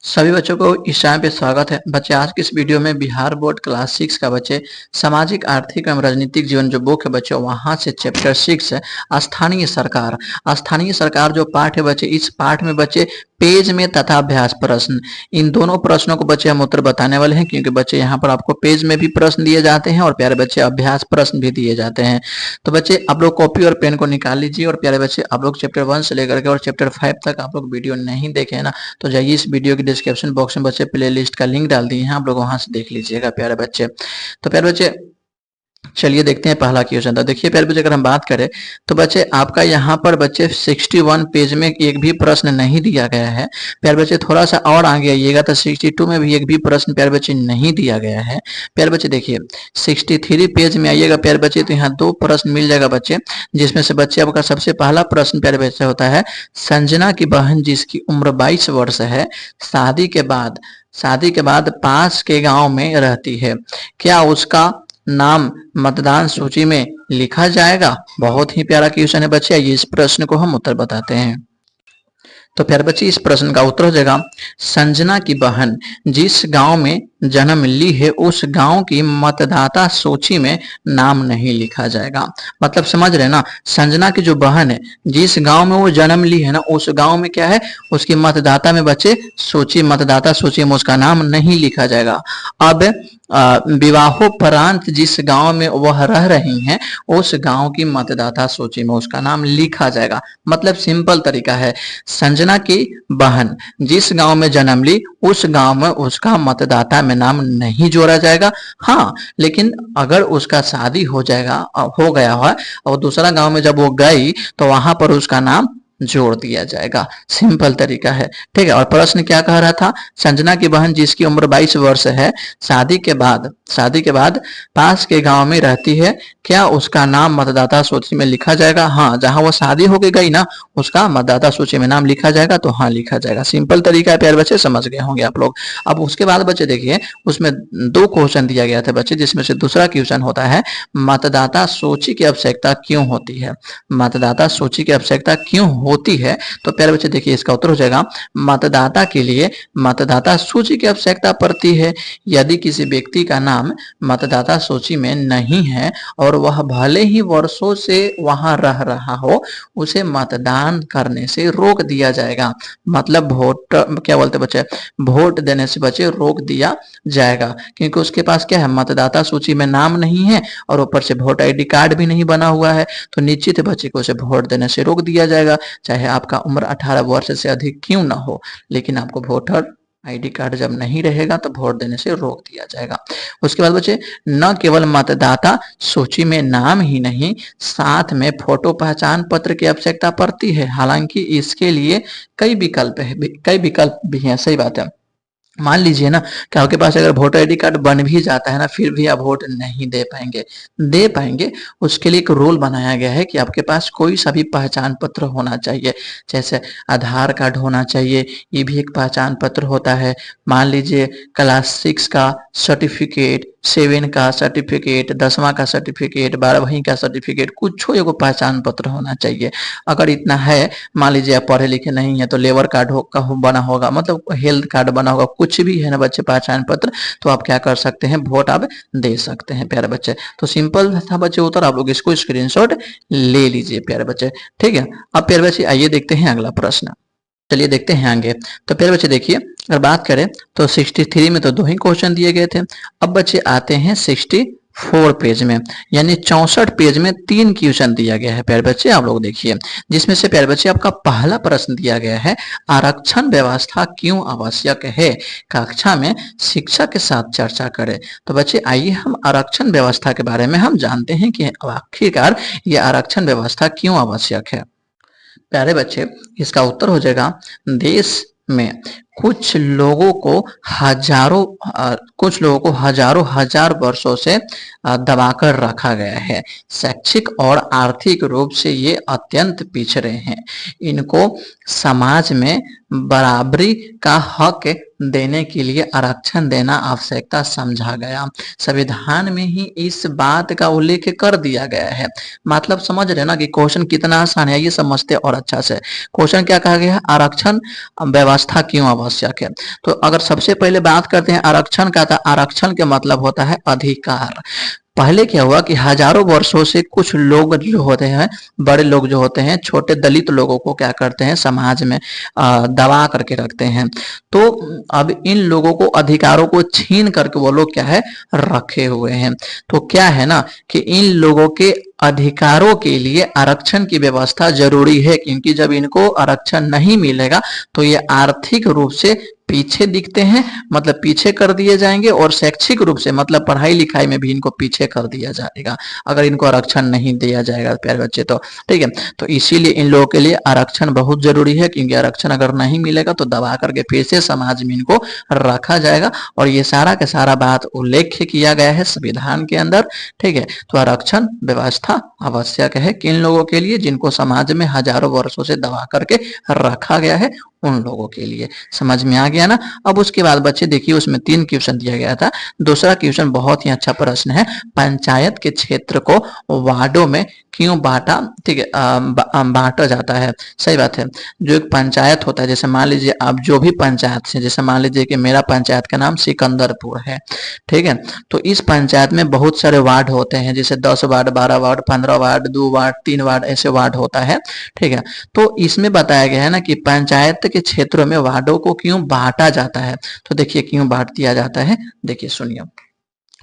सभी बच्चों को इस चैनल पे स्वागत है। बच्चे आज की इस वीडियो में बिहार बोर्ड क्लास 6 का बच्चे सामाजिक आर्थिक एवं राजनीतिक जीवन जो बुक है बच्चे वहां से चैप्टर 6 है स्थानीय सरकार। स्थानीय सरकार जो पाठ है बच्चे, इस पाठ में बच्चे पेज में तथा अभ्यास प्रश्न, इन दोनों प्रश्नों को बच्चे हम उत्तर बताने वाले हैं, क्योंकि बच्चे यहाँ पर आपको पेज में भी प्रश्न दिए जाते हैं और प्यारे बच्चे अभ्यास प्रश्न भी दिए जाते हैं। तो बच्चे आप लोग कॉपी और पेन को निकाल लीजिए और प्यारे बच्चे आप लोग चैप्टर 1 से लेकर के और चैप्टर 5 तक आप लोग वीडियो नहीं देखे हैं ना, तो जाइए इस वीडियो की डिस्क्रिप्शन बॉक्स में बच्चे प्ले लिस्ट का लिंक डाल दिए हैं, आप लोग वहां से देख लीजिएगा प्यारे बच्चे। तो प्यारे बच्चे चलिए देखते हैं पहला क्वेश्चन। तो देखिए प्यारे बच्चे अगर हम बात करें तो बच्चे आपका यहाँ पर बच्चे 61 पेज में एक भी प्रश्न नहीं दिया गया है। प्यारे बच्चे थोड़ा सा और आगे आइएगा तो 62 में भी एक भी प्रश्न प्यारे बच्चे नहीं दिया गया है। प्यारे बच्चे देखिए 63 पेज में आइएगा प्यारे बच्चे, तो यहाँ 2 प्रश्न मिल जाएगा बच्चे, जिसमें से बच्चे आपका सबसे पहला प्रश्न प्यारे बच्चे होता है, संजना की बहन जिसकी उम्र 22 वर्ष है, शादी के बाद पास के गांव में रहती है, क्या उसका नाम मतदान सूची में लिखा जाएगा? बहुत ही प्यारा क्वेश्चन है बच्चे, आइए इस प्रश्न को हम उत्तर बताते हैं। तो प्यारे बच्चे इस प्रश्न का उत्तर हो जाएगा, संजना की बहन जिस गांव में जन्म ली है उस गांव की मतदाता सूची में नाम नहीं लिखा जाएगा। मतलब समझ रहे ना, संजना की जो बहन है जिस गांव में वो जन्म ली है ना, उस गांव में क्या है, उसकी मतदाता में बच्चे मतदाता सूची में उसका नाम नहीं लिखा जाएगा। अब विवाहोपरांत जिस गांव में वह रह रही हैं उस गांव की मतदाता सूची में उसका नाम लिखा जाएगा। मतलब सिंपल तरीका है, संजना की बहन जिस गांव में जन्म ली उस गांव में उसका मतदाता में नाम नहीं जोड़ा जाएगा। हाँ, लेकिन अगर उसका शादी हो गया है और दूसरा गांव में जब वो गई तो वहां पर उसका नाम जोड़ दिया जाएगा। सिंपल तरीका है, ठीक है। और प्रश्न क्या कह रहा था, संजना की बहन जिसकी उम्र 22 वर्ष है, शादी के बाद पास के गांव में रहती है, क्या उसका नाम मतदाता सूची में लिखा जाएगा? हाँ, जहां वो शादी होके गई ना उसका मतदाता सूची में नाम लिखा जाएगा, तो हाँ लिखा जाएगा। सिंपल तरीका है प्यारे बच्चे, समझ गए होंगे आप लोग। अब उसके बाद बच्चे देखिए उसमें 2 क्वेश्चन दिया गया था बच्चे, जिसमें से दूसरा क्वेश्चन होता है, मतदाता सूची की आवश्यकता क्यों होती है? मतदाता सूची की आवश्यकता क्यों होती है? तो प्यारे बच्चे देखिए इसका उत्तर हो जाएगा, मतदाता के लिए मतदाता सूची की आवश्यकता पड़ती है यदि किसी व्यक्ति का नाम मतदाता सूची में नहीं है और वह भले ही वर्षों से वहां रह रहा हो, उसे मतदान करने से रोक दिया जाएगा। मतलब वोट देने से बच्चे रोक दिया जाएगा, क्योंकि उसके पास क्या है, मतदाता सूची में नाम नहीं है और ऊपर से वोट आईडी कार्ड भी नहीं बना हुआ है, तो निश्चित बच्चे को उसे वोट देने से रोक दिया जाएगा, चाहे आपका उम्र 18 वर्ष से अधिक क्यों ना हो। लेकिन आपको वोटर आईडी कार्ड जब नहीं रहेगा तो वोट देने से रोक दिया जाएगा। उसके बाद बच्चे न केवल मतदाता सूची में नाम ही नहीं, साथ में फोटो पहचान पत्र की आवश्यकता पड़ती है। हालांकि इसके लिए कई विकल्प भी हैं। सही बात है, मान लीजिए ना कि आपके पास अगर वोटर आईडी कार्ड बन भी जाता है ना, फिर भी आप वोट नहीं दे पाएंगे। उसके लिए एक रूल बनाया गया है कि आपके पास कोई सा भी पहचान पत्र होना चाहिए, जैसे आधार कार्ड होना चाहिए, ये भी एक पहचान पत्र होता है। मान लीजिए क्लास 6 का सर्टिफिकेट, 7 का सर्टिफिकेट, 10वां का सर्टिफिकेट, 12वीं का सर्टिफिकेट, कुछ एगो पहचान पत्र होना चाहिए। अगर इतना है, मान लीजिए आप पढ़े लिखे नहीं है तो लेबर कार्ड बना होगा, मतलब हेल्थ कार्ड बना होगा, कुछ भी है ना बच्चे पहचान पत्र, तो आप क्या कर सकते हैं, वोट आप दे सकते हैं प्यारे बच्चे। तो सिंपल था बच्चे उत्तर, आप लोग इसको स्क्रीनशॉट ले लीजिए प्यारे बच्चे, ठीक है। अब प्यारे बच्चे आइए देखते हैं अगला प्रश्न। चलिए देखते हैं आगे। तो प्यारे बच्चे देखिए अगर बात करें तो 63 में तो 2 ही क्वेश्चन दिए गए थे। अब बच्चे आते हैं 64 पेज में, यानी 64 पेज में 3 क्वेश्चन दिया गया है प्यारे बच्चे। आप लोग देखिए, जिसमें से प्यारे बच्चे आपका पहला प्रश्न दिया गया है, आरक्षण व्यवस्था क्यों आवश्यक है? कक्षा में शिक्षक के साथ चर्चा करें। तो बच्चे आइए हम आरक्षण व्यवस्था के बारे में हम जानते हैं कि आखिरकार ये आरक्षण व्यवस्था क्यों आवश्यक है। प्यारे बच्चे इसका उत्तर हो जाएगा, देश में कुछ लोगों को हजारों हजार वर्षों से दबाकर रखा गया है। शैक्षिक और आर्थिक रूप से ये अत्यंत पिछड़े हैं। इनको समाज में बराबरी का हक देने के लिए आरक्षण देना आवश्यकता समझा गया। संविधान में ही इस बात का उल्लेख कर दिया गया है। मतलब समझ रहे ना कि क्वेश्चन कितना आसान है, ये समझते और अच्छा से। क्वेश्चन क्या कहा गया है, आरक्षण व्यवस्था क्यों आवश्यक है। तो अगर सबसे पहले बात करते हैं आरक्षण का, तो आरक्षण के मतलब होता है अधिकार। पहले क्या हुआ कि हजारों वर्षों से कुछ लोग जो होते हैं, बड़े लोग जो होते हैं, छोटे दलित लोगों को क्या करते हैं, समाज में दबा करके रखते हैं। तो अब इन लोगों को अधिकारों को छीन करके वो लोग क्या है, रखे हुए हैं। तो क्या है ना कि इन लोगों के अधिकारों के लिए आरक्षण की व्यवस्था जरूरी है, क्योंकि जब इनको आरक्षण नहीं मिलेगा तो ये आर्थिक रूप से पीछे दिखते हैं, मतलब पीछे कर दिए जाएंगे, और शैक्षिक रूप से मतलब पढ़ाई लिखाई में भी इनको पीछे कर दिया जाएगा अगर इनको आरक्षण नहीं दिया जाएगा प्यारे बच्चे। तो ठीक है, तो इसीलिए इन लोगों के लिए आरक्षण बहुत जरूरी है, क्योंकि आरक्षण अगर नहीं मिलेगा तो दबा करके फिर से समाज में इनको रखा जाएगा। और ये सारा का सारा बात उल्लेख किया गया है संविधान के अंदर। ठीक है, तो आरक्षण व्यवस्था आवश्यक है किन लोगों के लिए, जिनको समाज में हजारों वर्षों से दबा करके रखा गया है, उन लोगों के लिए। समझ में आ गया ना। अब उसके बाद बच्चे देखिए, उसमें 3 क्वेश्चन दिया गया था। दूसरा क्वेश्चन बहुत ही अच्छा प्रश्न है, पंचायत के क्षेत्र को वार्डों में क्यों बांटा, ठीक है, बांटा जाता है। सही बात है, जो एक पंचायत होता है, जैसे मान लीजिए आप जो भी पंचायत से, जैसे मान लीजिए कि मेरा पंचायत का नाम सिकंदरपुर है, ठीक है, तो इस पंचायत में बहुत सारे वार्ड होते हैं, जैसे 10 ward, 12 ward, 15 ward, 2 ward, 3 ward, ऐसे वार्ड होता है। ठीक है, तो इसमें बताया गया है ना कि पंचायत के क्षेत्रों में वार्डों को क्यों बांटा जाता है। तो देखिए क्यों बांट दिया जाता है, देखिए सुनिए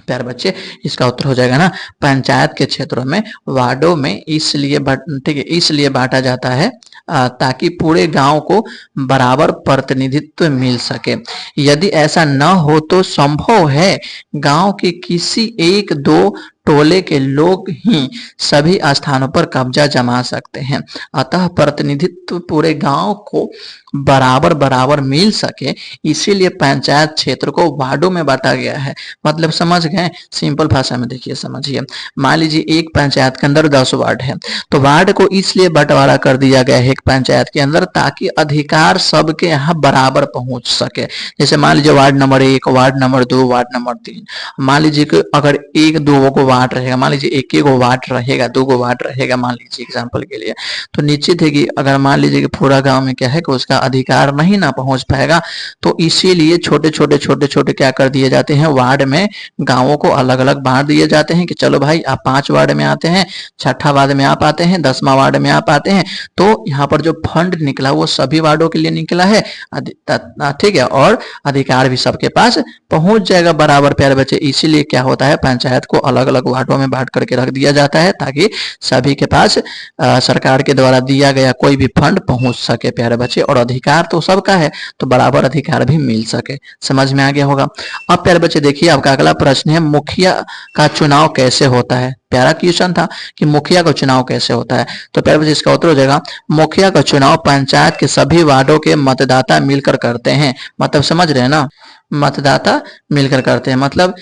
प्यारे बच्चे, इसका उत्तर हो जाएगा ना, पंचायत के क्षेत्रों में वार्डों में इसलिए ठीक है, इसलिए बांटा जाता है ताकि पूरे गांव को बराबर प्रतिनिधित्व मिल सके। यदि ऐसा न हो तो संभव है गांव के किसी 1-2 टोले के लोग ही सभी स्थानों पर कब्जा जमा सकते हैं। अतः प्रतिनिधित्व पूरे गांव को बराबर बराबर मिल सके, इसीलिए पंचायत क्षेत्र को वार्डों में बांटा गया है। मतलब समझ गए, सिंपल भाषा में देखिए समझिए। मान लीजिए एक पंचायत के अंदर 10 वार्ड है, तो वार्ड को इसलिए बंटवारा कर दिया गया है एक पंचायत के अंदर ताकि अधिकार सबके यहाँ बराबर पहुंच सके। जैसे मान लीजिए ward number 1, ward number 2, ward number 3, मान लीजिए कि अगर 1-2 को वार्ड रहेगा, मान लीजिए 1 को वार्ड रहेगा, 2 को वार्ड रहेगा, मान लीजिए एग्जाम्पल के लिए, तो निश्चित है कि अगर मान लीजिए कि पूरा गांव में क्या है कि उसका अधिकार नहीं ना पहुंच पाएगा, तो इसीलिए छोटे छोटे क्या कर दिए जाते हैं, वार्ड में गांवों को अलग अलग बांट दिए जाते हैं कि चलो भाई आप 5 वार्ड में आते हैं, 6ठा वार्ड में आप आते हैं, 10वां वार्ड में आप आते हैं। तो यहाँ पर जो फंड निकला वो सभी वार्डों के लिए निकला है, ठीक है, और अधिकार भी सबके पास पहुंच जाएगा बराबर प्यारे बच्चे। इसीलिए क्या होता है, पंचायत को अलग अलग वार्डों में बांट करके रख दिया जाता है ताकि सभी के पास सरकार के द्वारा दिया गया कोई भी फंड पहुंच सके प्यारे बच्चे, और अधिकार तो सबका है तो बराबर अधिकार भी मिल सके। समझ में आ गया होगा। अब प्यारे बच्चे देखिए आपका अगला प्रश्न है, मुखिया का चुनाव कैसे होता है। प्यारा क्वेश्चन था कि मुखिया का चुनाव कैसे होता है। तो प्यारे बच्चे इसका उत्तर हो जाएगा, मुखिया का चुनाव पंचायत के सभी वार्डों के मतदाता मिलकर करते हैं। मतलब समझ रहे हैं ना, मतदाता मिलकर करते हैं। मतलब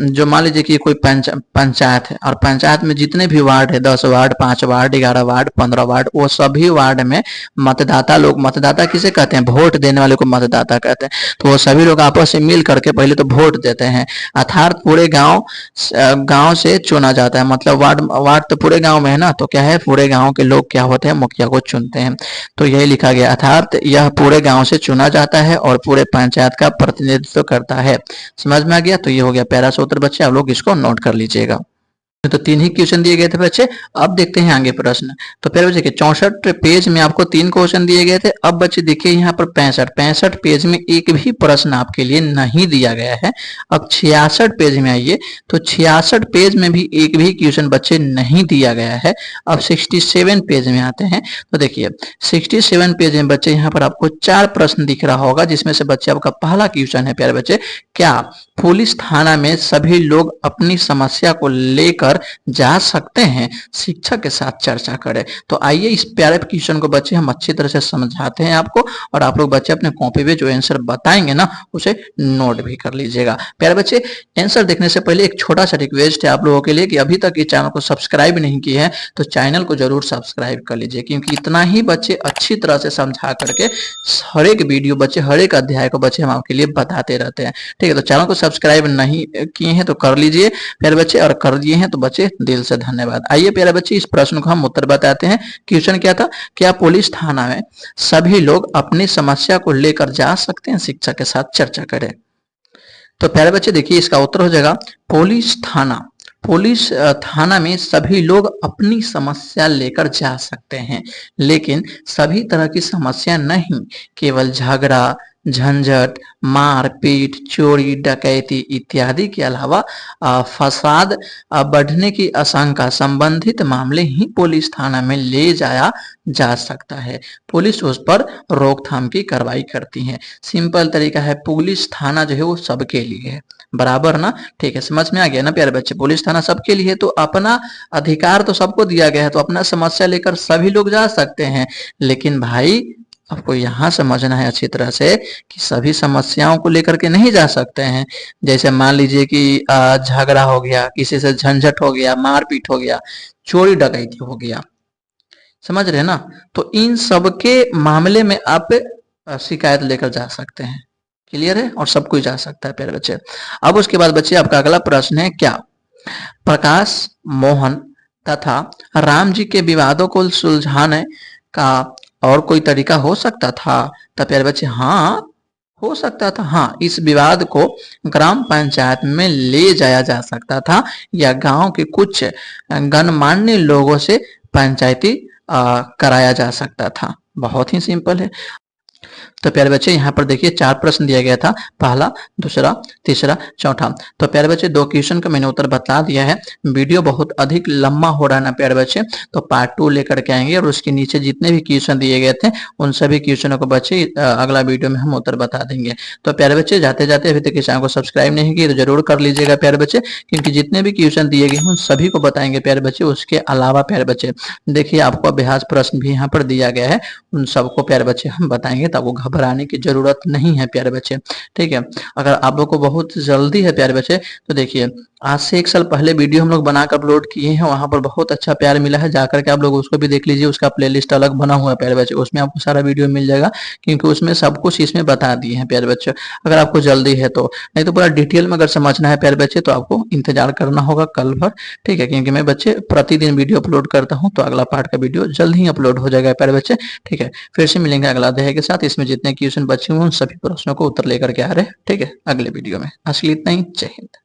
जो मान लीजिए कि कोई पंचायत है और पंचायत में जितने भी वार्ड है, 10 वार्ड, 5 वार्ड, 11 वार्ड, 15 वार्ड, वो सभी वार्ड में मतदाता लोग, मतदाता किसे कहते हैं, वोट देने वाले को मतदाता कहते हैं। तो वो सभी लोग आपस में मिल करके पहले तो वोट देते हैं, अर्थात पूरे गांव से चुना जाता है। मतलब वार्ड तो पूरे गांव में है ना, तो क्या है, पूरे गांव के लोग क्या होते हैं, मुखिया को चुनते हैं। तो यही लिखा गया, अर्थात यह पूरे गांव से चुना जाता है और पूरे पंचायत का प्रतिनिधित्व करता है। समझ में आ गया। तो ये हो गया पैरा सूत्र बच्चे, आप लोग इसको नोट कर लीजिएगा। तो 3 ही क्वेश्चन दिए गए थे बच्चे। अब देखते हैं आगे प्रश्न। तो फिर बच्चे 64 पेज में आपको 3 क्वेश्चन दिए गए थे। अब बच्चे देखिए यहाँ पर 65 पेज में एक भी प्रश्न आपके लिए नहीं दिया गया है। अब 66 पेज में आइए, तो 66 पेज में भी एक भी क्वेश्चन बच्चे नहीं दिया गया है। अब 67 पेज में आते हैं, तो देखिए 67 पेज में बच्चे यहाँ पर आपको 4 प्रश्न दिख रहा होगा, जिसमें से बच्चे आपका पहला क्वेश्चन है प्यारे बच्चे, क्या पुलिस थाना में सभी लोग अपनी समस्या को लेकर लेकर जा सकते हैं, शिक्षक के साथ चर्चा करें। तो आइए इस प्यारे क्वेश्चन को बच्चे हम अच्छी तरह से समझाते हैं आपको, और आप लोग बच्चे अपने कॉपी पे जो आंसर बताएंगे ना उसे नोट भी कर लीजिएगा। प्यारे बच्चे, आंसर देखने से पहले एक छोटा सा रिक्वेस्ट है आप लोगों के लिए कि अभी तक इस चैनल को सब्सक्राइब नहीं किए हैं तो चैनल को जरूर सब्सक्राइब कर लीजिए, क्योंकि इतना ही बच्चे अच्छी तरह से समझा करके हर एक वीडियो बच्चे, हर एक अध्याय को बच्चे हम आपके लिए बताते रहते हैं। ठीक है, तो चैनल को सब्सक्राइब नहीं किए हैं तो कर लीजिए प्यारे बच्चे, और कर दिए हैं तो बच्चे दिल से धन्यवाद। आइए प्यारे बच्चे, इस प्रश्न को हम उत्तर बताते हैं। क्वेश्चन क्या था? क्या पुलिस थाना में सभी लोग अपनी समस्या को लेकर जा सकते हैं? शिक्षक के साथ चर्चा करें। तो प्यारे बच्चे देखिए, इसका उत्तर हो जाएगा पुलिस थाना। पुलिस थाना में सभी लोग अपनी समस्या लेकर जा सकते हैं, लेकिन सभी तरह की समस्या नहीं, केवल झगड़ा, झंझट, मारपीट, चोरी, डकैती इत्यादि के अलावा फसाद बढ़ने की आशंका संबंधित मामले ही पुलिस थाना में ले जाया जा सकता है। पुलिस उस पर रोकथाम की कार्रवाई करती है। सिंपल तरीका है, पुलिस थाना जो है वो सबके लिए है, बराबर ना? ठीक है, समझ में आ गया ना प्यारे बच्चे? पुलिस थाना सबके लिए, तो अपना अधिकार तो सबको दिया गया है, तो अपना समस्या लेकर सभी लोग जा सकते हैं। लेकिन भाई आपको यहाँ समझना है अच्छी तरह से कि सभी समस्याओं को लेकर के नहीं जा सकते हैं। जैसे मान लीजिए कि झगड़ा हो गया, किसी से झंझट हो गया, मारपीट हो गया, चोरी डकैती हो गया, समझ रहे हैं ना? तो इन सब के मामले में आप शिकायत लेकर जा सकते हैं। क्लियर है? और सब कोई जा सकता है प्यारे बच्चे। अब उसके बाद बच्चे आपका अगला प्रश्न है, क्या प्रकाश, मोहन तथा राम जी के विवादों को सुलझाने का और कोई तरीका हो सकता था? तो प्यारे बच्चे हाँ, हो सकता था। हाँ, इस विवाद को ग्राम पंचायत में ले जाया जा सकता था, या गांव के कुछ गणमान्य लोगों से पंचायती कराया जा सकता था। बहुत ही सिंपल है। तो प्यारे बच्चे यहाँ पर देखिए 4 प्रश्न दिया गया था, पहला, दूसरा, तीसरा, चौथा। तो प्यारे बच्चे 2 क्वेश्चन का मैंने उत्तर बता दिया है। वीडियो बहुत अधिक लंबा हो रहा है ना प्यारे बच्चे, तो पार्ट 2 लेकर के आएंगे, और उसके नीचे जितने भी क्वेश्चन दिए गए थे उन सभी क्वेश्चनों को बच्चे अगला वीडियो में हम उत्तर बता देंगे। तो प्यारे बच्चे जाते जाते अभी तक इस चैनल को सब्सक्राइब नहीं किए तो जरूर कर लीजिएगा प्यारे बच्चे, क्योंकि जितने भी क्वेश्चन दिए गए हैं उन सभी को बताएंगे प्यारे बच्चे। उसके अलावा प्यारे बच्चे देखिए, आपको अभ्यास प्रश्न भी यहाँ पर दिया गया है, उन सबको प्यारे बच्चे हम बताएंगे, तो आपको घबराने की जरूरत नहीं है प्यारे बच्चे। ठीक है, अगर आप लोग को बहुत जल्दी है प्यारे बच्चे तो देखिए, आज से 1 साल पहले वीडियो हम लोग बनाकर अपलोड किए हैं, वहां पर बहुत अच्छा प्यार मिला है, जाकर के आप लोग उसको भी देख लीजिए। उसका प्लेलिस्ट अलग बना हुआ है प्यारे बच्चे, उसमें आपको सारा वीडियो मिल जाएगा, क्योंकि उसमें सब कुछ इसमें बता दिए हैं प्यारे बच्चे, अगर आपको जल्दी है तो। नहीं तो पूरा डिटेल में अगर समझना है प्यारे बच्चे तो आपको इंतजार करना होगा कल भर। ठीक है, क्योंकि मैं बच्चे प्रतिदिन वीडियो अपलोड करता हूँ, तो अगला पार्ट का वीडियो जल्द ही अपलोड हो जाएगा प्यारे बच्चे। ठीक है, फिर से मिलेंगे अगला अध्याय के साथ। इसमें जितने क्वेश्चन बचे हुए उन सभी प्रश्नों को उत्तर लेकर के आ रहे हैं। ठीक है, अगले वीडियो में। आज के लिए इतना ही। जय हिंद।